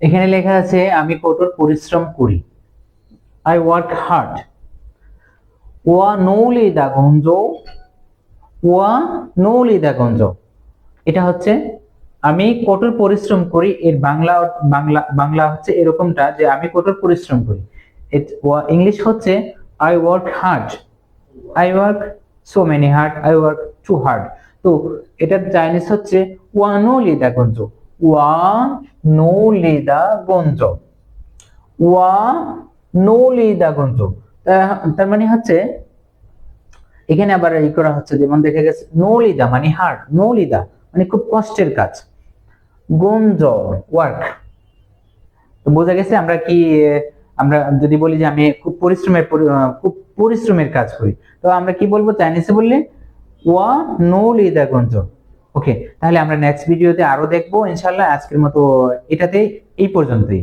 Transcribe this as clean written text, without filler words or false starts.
এখানে লেখা আছে আমি কঠোর পরিশ্রম করি, আই ওয়ার্ক হার্ড। ওয়া নৌলি দা গঞ্জ, ওয়া নৌলি দা গঞ্জ, এটা হচ্ছে আমি কঠোর পরিশ্রম করি। এর বাংলা বাংলা বাংলা হচ্ছে এরকমটা যে আমি কঠোর পরিশ্রম করি। ইংলিশ হচ্ছে I work hard, I work so many hard, I work too hard. তো এটার চাইনিজ হচ্ছে ওয়া নো লিদা গঞ্জ, ওয়া নো লিদা গঞ্জ, ওয়া নো লিদা গঞ্জ। তার মানে হচ্ছে এখানে আবার ই করা হচ্ছে, যেমন দেখা গেছে নো লিদা মানে হার্ড, নো লিদা মানে খুব কষ্টের কাজ, গঞ্জ ওয়ার্ক। তো বোঝা গেছে আমরা কি আমরা যদি বলি যে আমি খুব পরিশ্রমের কাজ করি, তো আমরা কি বলবো চাইনিজে বললে ওয়া নো লিদা গঞ্জ। ওকে, তাহলে আমরা নেক্সট ভিডিওতে আরো দেখবো ইনশাআল্লাহ। আজকের মতো এটাতে এই পর্যন্তই।